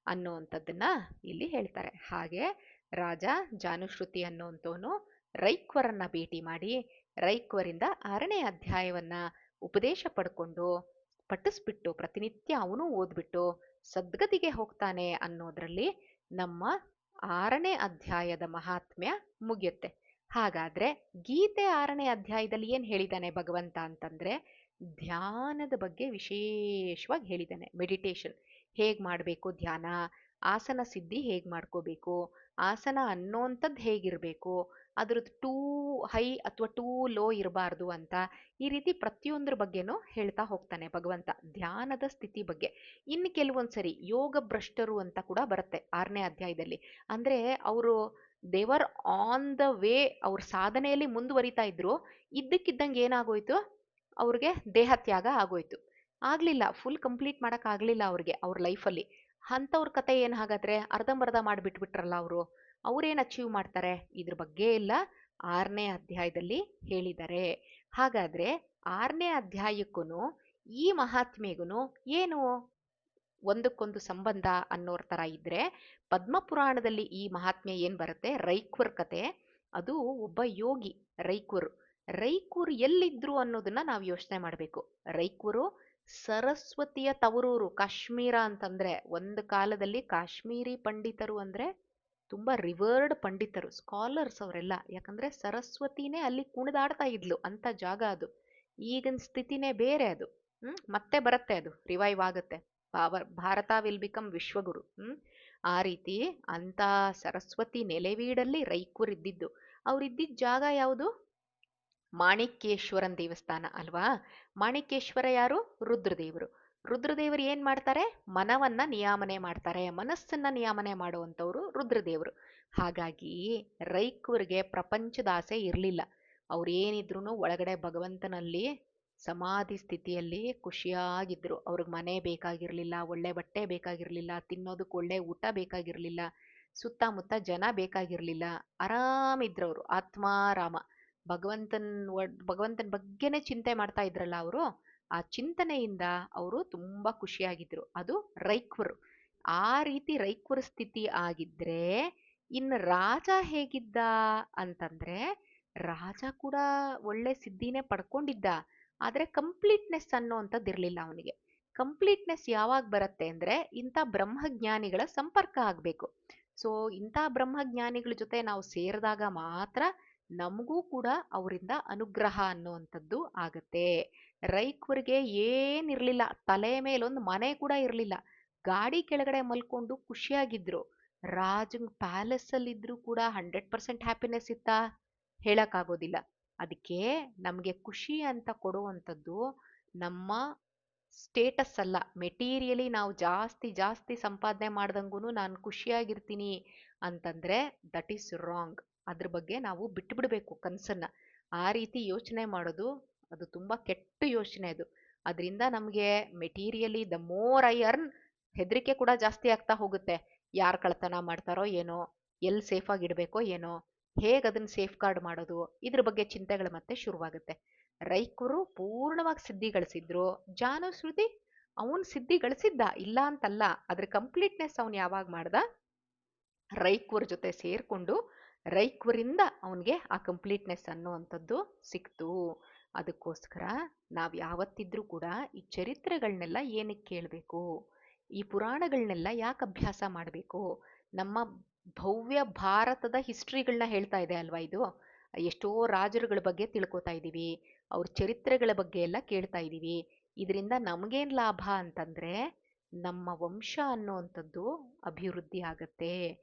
ಅನ್ನುವಂಥದ್ದನ್ನ ಇಲ್ಲಿ ಹೇಳ್ತಾರೆ. ಹಾಗೆ ರಾಜ ಜಾನುಶ್ರುತಿ ಅನ್ನುವಂಥವನು ರೈಕ್ವರನ್ನ ಭೇಟಿ ಮಾಡಿ ರೈಕ್ವರಿಂದ 6ನೇ ಅಧ್ಯಾಯವನ್ನ ಉಪದೇಶ ಪಡ್ಕೊಂಡು ಪಠಿಸ್ಬಿಟ್ಟು ಪ್ರತಿನಿತ್ಯ ಅವನು ಓದ್ಬಿಟ್ಟು ಸದ್ಗತಿಗೆ ಹೋಗ್ತಾನೆ ಅನ್ನೋದ್ರಲ್ಲಿ ನಮ್ಮ 6ನೇ ಅಧ್ಯಾಯದ ಮಹಾತ್ಮ್ಯ ಮುಗಿಯುತ್ತೆ. ಹಾಗಾದ್ರೆ ಗೀತೆ 6ನೇ ಅಧ್ಯಾಯದಲ್ಲಿ ಏನ್ ಹೇಳಿದಾನೆ ಭಗವಂತ ಅಂತಂದ್ರೆ, ಧ್ಯಾನದ ಬಗ್ಗೆ ವಿಶೇಷವಾಗಿ ಹೇಳಿದ್ದಾನೆ. ಮೆಡಿಟೇಷನ್ ಹೇಗ್ ಮಾಡಬೇಕು, ಧ್ಯಾನ ಆಸನ ಸಿದ್ಧಿ ಹೇಗ್ ಮಾಡ್ಕೋಬೇಕು, ಆಸನ ಅನ್ನೋಂಥದ್ದು ಹೇಗಿರ್ಬೇಕು, ಅದ್ರದ್ದು ಟೂ ಹೈ ಅಥವಾ ಟೂ ಲೋ ಇರಬಾರ್ದು ಅಂತ, ಈ ರೀತಿ ಪ್ರತಿಯೊಂದ್ರ ಬಗ್ಗೆನೂ ಹೇಳ್ತಾ ಹೋಗ್ತಾನೆ ಭಗವಂತ. ಧ್ಯಾನದ ಸ್ಥಿತಿ ಬಗ್ಗೆ ಇನ್ನು ಕೆಲವೊಂದ್ಸರಿ ಯೋಗ ಭ್ರಷ್ಟರು ಅಂತ ಕೂಡ ಬರುತ್ತೆ 6ನೇ ಅಧ್ಯಾಯದಲ್ಲಿ. ಅಂದ್ರೆ ಅವರು ದೇವರ್ ಆನ್ ದ ವೇ, ಅವ್ರ ಸಾಧನೆಯಲ್ಲಿ ಮುಂದುವರಿತಾ ಇದ್ರು, ಇದ್ದಕ್ಕಿದ್ದಂಗೆ ಏನಾಗೋಯ್ತು, ಅವ್ರಿಗೆ ದೇಹ ತ್ಯಾಗ ಆಗೋಯ್ತು. ಆಗ್ಲಿಲ್ಲ, ಫುಲ್ ಕಂಪ್ಲೀಟ್ ಮಾಡಕ್ ಆಗ್ಲಿಲ್ಲ ಅವ್ರಿಗೆ ಅವ್ರ ಲೈಫಲ್ಲಿ. ಅಂಥವ್ರ ಕತೆ ಏನ್ ಹಾಗಾದ್ರೆ, ಅರ್ಧಂಬರ್ಧ ಮಾಡಿಬಿಟ್ಬಿಟ್ರಲ್ಲ ಅವರು, ಅವ್ರೇನ್ ಅಚೀವ್ ಮಾಡ್ತಾರೆ, ಇದ್ರ ಬಗ್ಗೆ ಎಲ್ಲ 6ನೇ ಅಧ್ಯಾಯದಲ್ಲಿ ಹೇಳಿದ್ದಾರೆ. ಹಾಗಾದ್ರೆ 6ನೇ ಅಧ್ಯಾಯಕ್ಕೂ ಈ ಮಹಾತ್ಮೆಗೂ ಏನು ಒಂದಕ್ಕೊಂದು ಸಂಬಂಧ ಅನ್ನೋರ್ ತರ ಇದ್ರೆ, ಪದ್ಮಪುರಾಣದಲ್ಲಿ ಈ ಮಹಾತ್ಮೆ ಏನ್ ಬರುತ್ತೆ, ರೈಕ್ವರ್ ಕತೆ. ಅದು ಒಬ್ಬ ಯೋಗಿ ರೈಕ್ವರು. ರೈಕ್ವರು ಎಲ್ಲಿದ್ರು ಅನ್ನೋದನ್ನ ನಾವು ಯೋಚನೆ ಮಾಡ್ಬೇಕು. ರೈಕ್ವರು ಸರಸ್ವತಿಯ ತವರೂರು, ಕಾಶ್ಮೀರ ಅಂತಂದ್ರೆ ಒಂದು ಕಾಲದಲ್ಲಿ ಕಾಶ್ಮೀರಿ ಪಂಡಿತರು ಅಂದ್ರೆ ತುಂಬಾ ರಿವರ್ಡ್ ಪಂಡಿತರು, ಸ್ಕಾಲರ್ಸ್ ಅವರೆಲ್ಲ. ಯಾಕಂದ್ರೆ ಸರಸ್ವತಿನೇ ಅಲ್ಲಿ ಕುಣಿದಾಡ್ತಾ ಇದ್ಲು ಅಂತ ಜಾಗ ಅದು. ಈಗಿನ ಸ್ಥಿತಿನೇ ಬೇರೆ ಅದು. ಮತ್ತೆ ಬರುತ್ತೆ, ಅದು ರಿವೈವ್ ಆಗುತ್ತೆ. ಭಾರತ ವಿಲ್ ಬಿಕಮ್ ವಿಶ್ವಗುರು. ಆ ರೀತಿ ಅಂತ ಸರಸ್ವತಿ ನೆಲೆವೀಡಲ್ಲಿ ರೈಕೂರ್ ಇದ್ದಿದ್ದು. ಅವ್ರಿದ್ದಿದ್ದ ಜಾಗ ಯಾವುದು? ಮಾಣಿಕ್ಯೇಶ್ವರನ್ ದೇವಸ್ಥಾನ ಅಲ್ವಾ? ಮಾಣಿಕ್ಯೇಶ್ವರ ಯಾರು? ರುದ್ರದೇವರು. ರುದ್ರದೇವರು ಏನ್ ಮಾಡ್ತಾರೆ? ಮನವನ್ನ ನಿಯಾಮನೆ ಮಾಡ್ತಾರೆ, ಮನಸ್ಸನ್ನ ನಿಯಾಮನೆ ಮಾಡುವಂಥವ್ರು ರುದ್ರದೇವರು. ಹಾಗಾಗಿ ರೈಕೂರ್ಗೆ ಪ್ರಪಂಚದ ಆಸೆ ಇರಲಿಲ್ಲ. ಅವ್ರೇನಿದ್ರು ಒಳಗಡೆ ಭಗವಂತನಲ್ಲಿ ಸಮಾಧಿ ಸ್ಥಿತಿಯಲ್ಲಿ ಖುಷಿಯಾಗಿದ್ರು. ಅವ್ರಿಗೆ ಮನೆ ಬೇಕಾಗಿರ್ಲಿಲ್ಲ, ಒಳ್ಳೆ ಬಟ್ಟೆ ಬೇಕಾಗಿರ್ಲಿಲ್ಲ, ತಿನ್ನೋದಕ್ಕೆ ಒಳ್ಳೆ ಊಟ ಬೇಕಾಗಿರ್ಲಿಲ್ಲ, ಸುತ್ತಮುತ್ತ ಜನ ಬೇಕಾಗಿರ್ಲಿಲ್ಲ. ಆರಾಮಿದ್ರವ್ರು, ಆತ್ಮಾರಾಮ. ಭಗವಂತನ್ ಭಗವಂತನ ಬಗ್ಗೆನೇ ಚಿಂತೆ ಮಾಡ್ತಾ ಇದ್ರಲ್ಲ ಅವರು, ಆ ಚಿಂತನೆಯಿಂದ ಅವರು ತುಂಬಾ ಖುಷಿಯಾಗಿದ್ರು. ಅದು ರೈಕ್ವರು. ಆ ರೀತಿ ರೈಕ್ವರ ಸ್ಥಿತಿ ಆಗಿದ್ರೆ ಇನ್ನು ರಾಜ ಹೇಗಿದ್ದ ಅಂತಂದ್ರೆ, ರಾಜ ಕೂಡ ಒಳ್ಳೆ ಸಿದ್ಧಿನೇ ಪಡ್ಕೊಂಡಿದ್ದ. ಆದ್ರೆ ಕಂಪ್ಲೀಟ್ನೆಸ್ ಅನ್ನೋಂಥದ್ದು ಇರಲಿಲ್ಲ ಅವನಿಗೆ. ಕಂಪ್ಲೀಟ್ನೆಸ್ ಯಾವಾಗ ಬರುತ್ತೆ ಅಂದ್ರೆ, ಇಂಥ ಬ್ರಹ್ಮಜ್ಞಾನಿಗಳ ಸಂಪರ್ಕ ಆಗ್ಬೇಕು. ಸೊ ಇಂಥ ಬ್ರಹ್ಮಜ್ಞಾನಿಗಳ ಜೊತೆ ನಾವು ಸೇರಿದಾಗ ಮಾತ್ರ ನಮಗೂ ಕೂಡ ಅವರಿಂದ ಅನುಗ್ರಹ ಅನ್ನುವಂಥದ್ದು ಆಗತ್ತೆ. ರೈಕ್ವರಿಗೆ ಏನಿರ್ಲಿಲ್ಲ, ತಲೆ ಮೇಲೊಂದು ಮನೆ ಕೂಡ ಇರಲಿಲ್ಲ, ಗಾಡಿ ಕೆಳಗಡೆ ಮಲ್ಕೊಂಡು ಖುಷಿಯಾಗಿದ್ರು. ರಾಜನ್ ಪ್ಯಾಲೇಸ್ ಅಲ್ಲಿ ಇದ್ರು ಕೂಡ 100% ಹ್ಯಾಪಿನೆಸ್ ಇತ್ತಾ? ಹೇಳಕ್ಕಾಗೋದಿಲ್ಲ. ಅದಕ್ಕೆ ನಮಗೆ ಖುಷಿ ಅಂತ ಕೊಡುವಂಥದ್ದು ನಮ್ಮ ಸ್ಟೇಟಸ್ ಅಲ್ಲ. ಮೆಟೀರಿಯಲಿ ನಾವು ಜಾಸ್ತಿ ಜಾಸ್ತಿ ಸಂಪಾದನೆ ಮಾಡ್ದಂಗೂ ನಾನು ಖುಷಿಯಾಗಿರ್ತೀನಿ ಅಂತಂದ್ರೆ ದಟ್ ಈಸ್ ರಾಂಗ್. ಅದ್ರ ಬಗ್ಗೆ ನಾವು ಬಿಟ್ಬಿಡ್ಬೇಕು ಕನ್ಸನ್ನ. ಆ ರೀತಿ ಯೋಚನೆ ಮಾಡೋದು ಅದು ತುಂಬಾ ಕೆಟ್ಟ ಯೋಚನೆ ಅದು. ಅದರಿಂದ ನಮಗೆ ಮೆಟೀರಿಯಲಿ ದ ಮೋರ್ ಐ ಅರ್ನ್, ಹೆದರಿಕೆ ಕೂಡ ಜಾಸ್ತಿ ಆಗ್ತಾ ಹೋಗುತ್ತೆ. ಯಾರು ಕಳ್ತನ ಮಾಡ್ತಾರೋ ಏನೋ, ಎಲ್ಲಿ ಸೇಫ್ ಆಗಿ ಇಡಬೇಕೋ ಏನೋ, ಹೇಗೆ ಅದನ್ನ ಸೇಫ್ ಗಾರ್ಡ್ ಮಾಡೋದು, ಇದ್ರ ಬಗ್ಗೆ ಚಿಂತೆಗಳು ಮತ್ತೆ ಶುರುವಾಗುತ್ತೆ. ರೈಕರು ಪೂರ್ಣವಾಗಿ ಸಿದ್ಧಿ ಗಳಿಸಿದ್ರು. ಜಾನುಶ್ರುತಿ ಅವನ್ ಸಿದ್ಧಿ ಗಳಿಸಿದ್ದ, ಇಲ್ಲ ಅಂತಲ್ಲ. ಅದ್ರ ಕಂಪ್ಲೀಟ್ನೆಸ್ ಅವನ್ ಯಾವಾಗ ಮಾಡ್ದ? ರೈಕ್ವರ್ ಜೊತೆ ಸೇರ್ಕೊಂಡು ರೈಕ್ವರಿಂದ ಅವನಿಗೆ ಆ ಕಂಪ್ಲೀಟ್ನೆಸ್ ಅನ್ನುವಂಥದ್ದು ಸಿಕ್ತು. ಅದಕ್ಕೋಸ್ಕರ ನಾವ್ ಯಾವತ್ತಿದ್ರೂ ಕೂಡ ಈ ಚರಿತ್ರೆಗಳನ್ನೆಲ್ಲ ಏನಕ್ಕೆ ಕೇಳಬೇಕು, ಈ ಪುರಾಣಗಳನ್ನೆಲ್ಲ ಯಾಕೆ ಅಭ್ಯಾಸ ಮಾಡಬೇಕು? ನಮ್ಮ ಭವ್ಯ ಭಾರತದ ಹಿಸ್ಟ್ರಿಗಳನ್ನ ಹೇಳ್ತಾ ಇದೆ ಅಲ್ವಾ ಇದು. ಎಷ್ಟೋ ರಾಜರುಗಳ ಬಗ್ಗೆ ತಿಳ್ಕೊತಾ ಇದ್ದೀವಿ, ಅವ್ರ ಚರಿತ್ರೆಗಳ ಬಗ್ಗೆ ಎಲ್ಲ ಕೇಳ್ತಾ ಇದ್ದೀವಿ. ಇದರಿಂದ ನಮಗೇನ್ ಲಾಭ ಅಂತಂದ್ರೆ, ನಮ್ಮ ವಂಶ ಅನ್ನುವಂಥದ್ದು ಅಭಿವೃದ್ಧಿ ಆಗತ್ತೆ.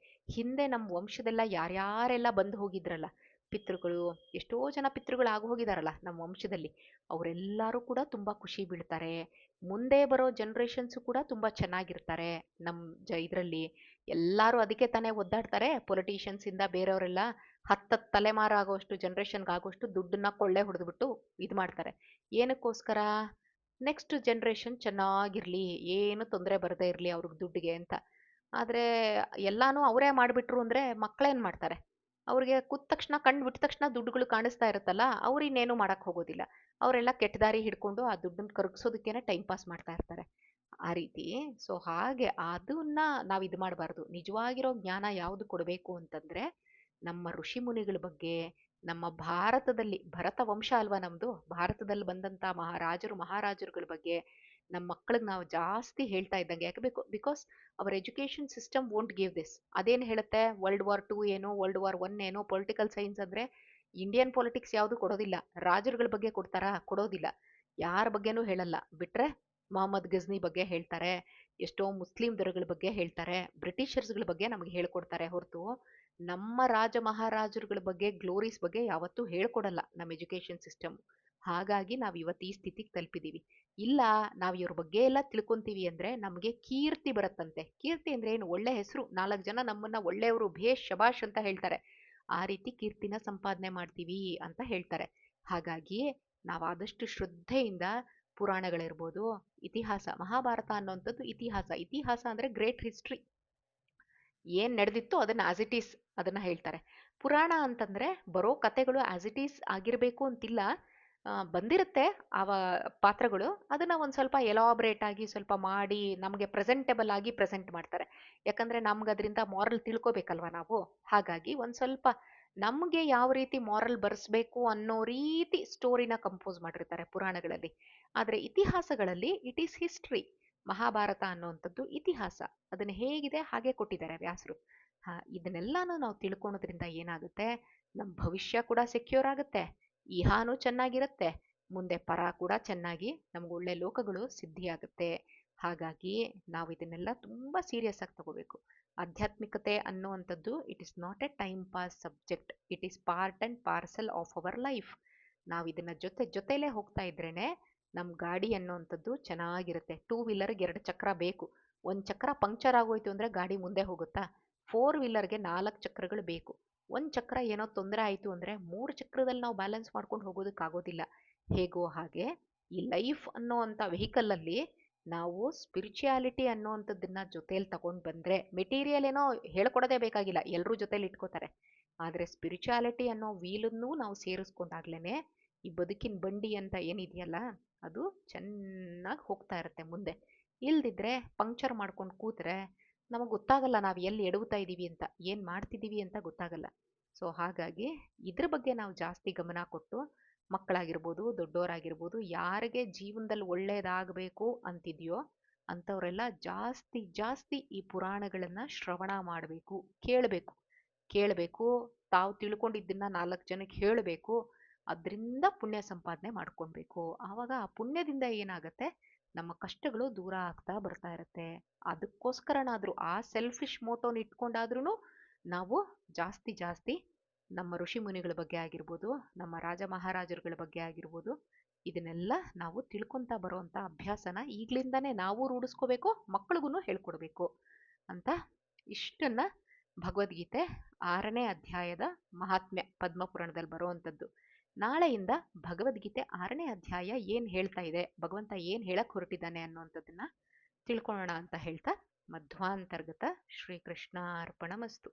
ಹಿಂದೆ ನಮ್ಮ ವಂಶದೆಲ್ಲ ಯಾರ್ಯಾರೆಲ್ಲ ಬಂದು ಹೋಗಿದ್ರಲ್ಲ ಪಿತೃಗಳು, ಎಷ್ಟೋ ಜನ ಪಿತೃಗಳು ಆಗಿ ಹೋಗಿದಾರಲ್ಲ ನಮ್ಮ ವಂಶದಲ್ಲಿ, ಅವರೆಲ್ಲರೂ ಕೂಡ ತುಂಬಾ ಖುಷಿ ಬೀಳ್ತಾರೆ. ಮುಂದೆ ಬರೋ ಜನರೇಷನ್ಸು ಕೂಡ ತುಂಬಾ ಚೆನ್ನಾಗಿರ್ತಾರೆ ನಮ್ಮ ಇದರಲ್ಲಿ. ಎಲ್ಲರೂ ಅದಕ್ಕೆ ತಾನೇ ಒದ್ದಾಡ್ತಾರೆ, ಪೊಲಿಟಿಷಿಯನ್ಸ್ ಇಂದ ಬೇರೆಯವರೆಲ್ಲ. ಹತ್ತತ್ತು ತಲೆಮಾರು ಆಗೋಷ್ಟು ಜನರೇಷನ್ಗೆ ಆಗೋಷ್ಟು ದುಡ್ಡನ್ನ ಕೊಳ್ಳೆ ಹೊಡೆದ್ಬಿಟ್ಟು ಇದು ಮಾಡ್ತಾರೆ. ಏನಕ್ಕೋಸ್ಕರ? ನೆಕ್ಸ್ಟ್ ಜನರೇಷನ್ ಚೆನ್ನಾಗಿರ್ಲಿ, ಏನು ತೊಂದರೆ ಬರದೇ ಇರಲಿ ಅವ್ರಿಗೆ ದುಡ್ಡಿಗೆ ಅಂತ. ಆದ್ರೆ ಎಲ್ಲಾನು ಅವರೇ ಮಾಡ್ಬಿಟ್ರು ಅಂದ್ರೆ ಮಕ್ಕಳೇನ್ ಮಾಡ್ತಾರೆ? ಅವ್ರಿಗೆ ಕೂತ ತಕ್ಷಣ, ಕಣ್ಣು ಬಿಟ್ಟ ತಕ್ಷಣ ದುಡ್ಡುಗಳು ಕಾಣಿಸ್ತಾ ಇರುತ್ತಲ್ಲ, ಅವ್ರು ಇನ್ನೇನು ಮಾಡಕ್ ಹೋಗೋದಿಲ್ಲ. ಅವರೆಲ್ಲ ಕೆಟ್ಟ ದಾರಿ ಹಿಡ್ಕೊಂಡು ಆ ದುಡ್ಡನ್ನ ಕರಗಿಸೋದಕ್ಕೇನೆ ಟೈಮ್ ಪಾಸ್ ಮಾಡ್ತಾ ಇರ್ತಾರೆ. ಆ ರೀತಿ. ಸೊ ಹಾಗೆ ಅದನ್ನ ನಾವು ಇದು ಮಾಡಬಾರ್ದು. ನಿಜವಾಗಿರೋ ಜ್ಞಾನ ಯಾವುದು ಕೊಡಬೇಕು ಅಂತಂದ್ರೆ, ನಮ್ಮ ಋಷಿ ಮುನಿಗಳ ಬಗ್ಗೆ, ನಮ್ಮ ಭಾರತದಲ್ಲಿ, ಭರತ ವಂಶ ಅಲ್ವಾ ನಮ್ದು, ಭಾರತದಲ್ಲಿ ಬಂದಂತ ಮಹಾರಾಜರು ಮಹಾರಾಜರುಗಳ ಬಗ್ಗೆ ನಮ್ಮ ಮಕ್ಕಳಿಗೆ ನಾವು ಜಾಸ್ತಿ ಹೇಳ್ತಾ ಇದ್ದಂಗೆ. ಯಾಕೆ ಬೇಕು? Because our education system won't give this. ಅದೇನು ಹೇಳುತ್ತೆ? ವರ್ಲ್ಡ್ ವಾರ್ 2 ಏನೋ, ವರ್ಲ್ಡ್ ವಾರ್ 1 ಏನೋ, ಪೊಲಿಟಿಕಲ್ ಸೈನ್ಸ್ ಅಂದ್ರೆ ಇಂಡಿಯನ್ ಪೊಲಿಟಿಕ್ಸ್ ಯಾವುದು ಕೊಡೋದಿಲ್ಲ. ರಾಜರುಗಳ ಬಗ್ಗೆ ಕೊಡ್ತಾರಾ? ಕೊಡೋದಿಲ್ಲ. ಯಾರ ಬಗ್ಗೆನೂ ಹೇಳಲ್ಲ. ಬಿಟ್ರೆ ಮೊಹಮ್ಮದ್ ಗಜ್ನಿ ಬಗ್ಗೆ ಹೇಳ್ತಾರೆ, ಎಷ್ಟೋ ಮುಸ್ಲಿಂ ದೊರೆಗಳ ಬಗ್ಗೆ ಹೇಳ್ತಾರೆ, ಬ್ರಿಟಿಷರ್ಸ್ಗಳ ಬಗ್ಗೆ ನಮಗೆ ಹೇಳ್ಕೊಡ್ತಾರೆ ಹೊರತು ನಮ್ಮ ರಾಜ ಮಹಾರಾಜರುಗಳ ಬಗ್ಗೆ, ಗ್ಲೋರೀಸ್ ಬಗ್ಗೆ ಯಾವತ್ತೂ ಹೇಳ್ಕೊಡಲ್ಲ ನಮ್ಮ ಎಜುಕೇಶನ್ ಸಿಸ್ಟಮ್. ಹಾಗಾಗಿ ನಾವು ಇವತ್ತು ಈ ಸ್ಥಿತಿಗೆ ತಲುಪಿದೀವಿ. ಇಲ್ಲ, ನಾವು ಇವ್ರ ಬಗ್ಗೆ ಎಲ್ಲ ತಿಳ್ಕೊಂತೀವಿ ಅಂದ್ರೆ ನಮಗೆ ಕೀರ್ತಿ ಬರುತ್ತಂತೆ. ಕೀರ್ತಿ ಅಂದ್ರೆ ಏನು? ಒಳ್ಳೆ ಹೆಸರು, 4 ಜನ ನಮ್ಮನ್ನ ಒಳ್ಳೆಯವರು, ಭೇಷ್ ಶಬಾಷ್ ಅಂತ ಹೇಳ್ತಾರೆ. ಆ ರೀತಿ ಕೀರ್ತಿನ ಸಂಪಾದನೆ ಮಾಡ್ತೀವಿ ಅಂತ ಹೇಳ್ತಾರೆ. ಹಾಗಾಗಿ ನಾವಾದಷ್ಟು ಶ್ರದ್ಧೆಯಿಂದ ಪುರಾಣಗಳಿರ್ಬೋದು, ಇತಿಹಾಸ, ಮಹಾಭಾರತ ಅನ್ನೋಂಥದ್ದು ಇತಿಹಾಸ. ಇತಿಹಾಸ ಅಂದ್ರೆ ಗ್ರೇಟ್ ಹಿಸ್ಟ್ರಿ. ಏನ್ ನಡೆದಿತ್ತು ಅದನ್ನ ಆಸ್ ಇಟ್ ಈಸ್ ಅದನ್ನ ಹೇಳ್ತಾರೆ. ಪುರಾಣ ಅಂತಂದ್ರೆ ಬರೋ ಕತೆಗಳು ಆಸ್ ಇಟ್ ಈಸ್ ಆಗಿರ್ಬೇಕು ಅಂತಿಲ್ಲ. ಬಂದಿರುತ್ತೆ ಆವ ಪಾತ್ರಗಳು, ಅದನ್ನ ಒಂದ್ ಸ್ವಲ್ಪ ಎಲಾಬ್ರೇಟ್ ಆಗಿ ಸ್ವಲ್ಪ ಮಾಡಿ ನಮಗೆ ಪ್ರೆಸೆಂಟೇಬಲ್ ಆಗಿ ಪ್ರೆಸೆಂಟ್ ಮಾಡ್ತಾರೆ. ಯಾಕಂದ್ರೆ ನಮ್ಗೆ ಅದರಿಂದ ಮಾರಲ್ ತಿಳ್ಕೊಬೇಕಲ್ವಾ ನಾವು. ಹಾಗಾಗಿ ಒಂದ್ ಸ್ವಲ್ಪ ನಮ್ಗೆ ಯಾವ ರೀತಿ ಮಾರಲ್ ಬರ್ಸ್ಬೇಕು ಅನ್ನೋ ರೀತಿ ಸ್ಟೋರಿನ ಕಂಪೋಸ್ ಮಾಡಿರ್ತಾರೆ ಪುರಾಣಗಳಲ್ಲಿ. ಆದ್ರೆ ಇತಿಹಾಸಗಳಲ್ಲಿ ಇಟ್ ಈಸ್ ಹಿಸ್ಟ್ರಿ. ಮಹಾಭಾರತ ಅನ್ನುವಂಥದ್ದು ಇತಿಹಾಸ. ಅದನ್ನ ಹೇಗಿದೆ ಹಾಗೆ ಕೊಟ್ಟಿದ್ದಾರೆ ವ್ಯಾಸರು. ಇದನ್ನೆಲ್ಲಾನು ನಾವು ತಿಳ್ಕೊಳೋದ್ರಿಂದ ಏನಾಗುತ್ತೆ? ನಮ್ಮ ಭವಿಷ್ಯ ಕೂಡ ಸೆಕ್ಯೂರ್ ಆಗುತ್ತೆ, ಇಹಾನು ಚೆನ್ನಾಗಿರುತ್ತೆ, ಮುಂದೆ ಪರ ಕೂಡ ಚೆನ್ನಾಗಿ ನಮ್ಗೆ ಒಳ್ಳೆ ಲೋಕಗಳು ಸಿದ್ಧಿಯಾಗುತ್ತೆ. ಹಾಗಾಗಿ ನಾವು ಇದನ್ನೆಲ್ಲ ತುಂಬ ಸೀರಿಯಸ್ ಆಗಿ ತಗೋಬೇಕು. ಆಧ್ಯಾತ್ಮಿಕತೆ ಅನ್ನುವಂಥದ್ದು it is not A time pass subject, it is part and parcel of our life. ನಾವು ಇದನ್ನ ಜೊತೆಲೇ ಹೋಗ್ತಾ ಇದ್ರೇನೆ ನಮ್ಮ ಗಾಡಿ ಅನ್ನುವಂಥದ್ದು ಚೆನ್ನಾಗಿರುತ್ತೆ. ಟೂ ವೀಲರ್ಗೆ ಎರಡು ಚಕ್ರ ಬೇಕು. ಒಂದು ಚಕ್ರ ಪಂಕ್ಚರ್ ಆಗೋಯ್ತು ಅಂದರೆ ಗಾಡಿ ಮುಂದೆ ಹೋಗುತ್ತಾ? ಫೋರ್ ವೀಲರ್ಗೆ ನಾಲ್ಕು ಚಕ್ರಗಳು ಬೇಕು. ಒಂದು ಚಕ್ರ ಏನೋ ತೊಂದರೆ ಆಯಿತು ಅಂದರೆ ಮೂರು ಚಕ್ರದಲ್ಲಿ ನಾವು ಬ್ಯಾಲೆನ್ಸ್ ಮಾಡ್ಕೊಂಡು ಹೋಗೋದಕ್ಕಾಗೋದಿಲ್ಲ. ಹೇಗೋ ಹಾಗೆ ಈ ಲೈಫ್ ಅನ್ನೋವಂಥ ವೆಹಿಕಲಲ್ಲಿ ನಾವು ಸ್ಪಿರಿಚುಯಾಲಿಟಿ ಅನ್ನೋವಂಥದ್ದನ್ನ ಜೊತೇಲಿ ತಗೊಂಡು ಬಂದರೆ, ಮೆಟೀರಿಯಲ್ ಏನೋ ಹೇಳ್ಕೊಡೋದೇ ಬೇಕಾಗಿಲ್ಲ, ಎಲ್ಲರೂ ಜೊತೇಲಿ ಇಟ್ಕೋತಾರೆ. ಆದರೆ ಸ್ಪಿರಿಚುಯಾಲಿಟಿ ಅನ್ನೋ ವೀಲನ್ನೂ ನಾವು ಸೇರಿಸ್ಕೊಂಡಾಗ್ಲೇ ಈ ಬದುಕಿನ ಬಂಡಿ ಅಂತ ಏನಿದೆಯಲ್ಲ ಅದು ಚೆನ್ನಾಗಿ ಹೋಗ್ತಾ ಇರುತ್ತೆ ಮುಂದೆ. ಇಲ್ದಿದ್ರೆ ಪಂಕ್ಚರ್ ಮಾಡ್ಕೊಂಡು ಕೂತ್ರೆ ನಮಗೆ ಗೊತ್ತಾಗಲ್ಲ ನಾವು ಎಲ್ಲಿ ಎಡವುತ್ತಾ ಇದ್ದೀವಿ ಅಂತ, ಏನು ಮಾಡ್ತಿದ್ದೀವಿ ಅಂತ ಗೊತ್ತಾಗಲ್ಲ. ಸೊ ಹಾಗಾಗಿ ಇದ್ರ ಬಗ್ಗೆ ನಾವು ಜಾಸ್ತಿ ಗಮನ ಕೊಟ್ಟು, ಮಕ್ಕಳಾಗಿರ್ಬೋದು ದೊಡ್ಡವರಾಗಿರ್ಬೋದು, ಯಾರಿಗೆ ಜೀವನದಲ್ಲಿ ಒಳ್ಳೇದಾಗಬೇಕು ಅಂತಿದೆಯೋ ಅಂಥವರೆಲ್ಲ ಜಾಸ್ತಿ ಜಾಸ್ತಿ ಈ ಪುರಾಣಗಳನ್ನು ಶ್ರವಣ ಮಾಡಬೇಕು, ಕೇಳಬೇಕು. ಕೇಳಬೇಕು, ತಾವು ತಿಳ್ಕೊಂಡಿದ್ದನ್ನ ನಾಲ್ಕು ಜನಕ್ಕೆ ಹೇಳಬೇಕು. ಅದರಿಂದ ಪುಣ್ಯ ಸಂಪಾದನೆ ಮಾಡ್ಕೊಳ್ಬೇಕು. ಆವಾಗ ಆ ಪುಣ್ಯದಿಂದ ಏನಾಗುತ್ತೆ, ನಮ್ಮ ಕಷ್ಟಗಳು ದೂರ ಆಗ್ತಾ ಬರ್ತಾ ಇರುತ್ತೆ. ಅದಕ್ಕೋಸ್ಕರನಾದರೂ ಆ ಸೆಲ್ಫಿಶ್ ಮೋಟೋನ ಇಟ್ಕೊಂಡಾದ್ರೂ ನಾವು ಜಾಸ್ತಿ ಜಾಸ್ತಿ ನಮ್ಮ ಋಷಿ ಮುನಿಗಳ ಬಗ್ಗೆ ಆಗಿರ್ಬೋದು, ನಮ್ಮ ರಾಜ ಮಹಾರಾಜರುಗಳ ಬಗ್ಗೆ ಆಗಿರ್ಬೋದು, ಇದನ್ನೆಲ್ಲ ನಾವು ತಿಳ್ಕೊತಾ ಬರುವಂಥ ಅಭ್ಯಾಸನ ಈಗಲಿಂದನೇ ನಾವು ರೂಢಿಸ್ಕೋಬೇಕು, ಮಕ್ಕಳಿಗೂ ಹೇಳ್ಕೊಡ್ಬೇಕು ಅಂತ ಇಷ್ಟನ್ನ ಭಗವದ್ಗೀತೆ 6ನೇ ಅಧ್ಯಾಯದ ಮಹಾತ್ಮ್ಯ ಪದ್ಮಪುರಾಣದಲ್ಲಿ ಬರುವಂಥದ್ದು. ನಾಳೆಯಿಂದ ಭಗವದ್ಗೀತೆ 6ನೇ ಅಧ್ಯಾಯ ಏನು ಹೇಳ್ತಾ ಇದೆ, ಭಗವಂತ ಏನು ಹೇಳಕ್ ಹೊರಟಿದ್ದಾನೆ ಅನ್ನುವಂಥದ್ದನ್ನ ತಿಳ್ಕೊಳ್ಳೋಣ ಅಂತ ಹೇಳ್ತಾ, ಮಧ್ವಾಂತರ್ಗತ ಶ್ರೀಕೃಷ್ಣ ಅರ್ಪಣಮಸ್ತು.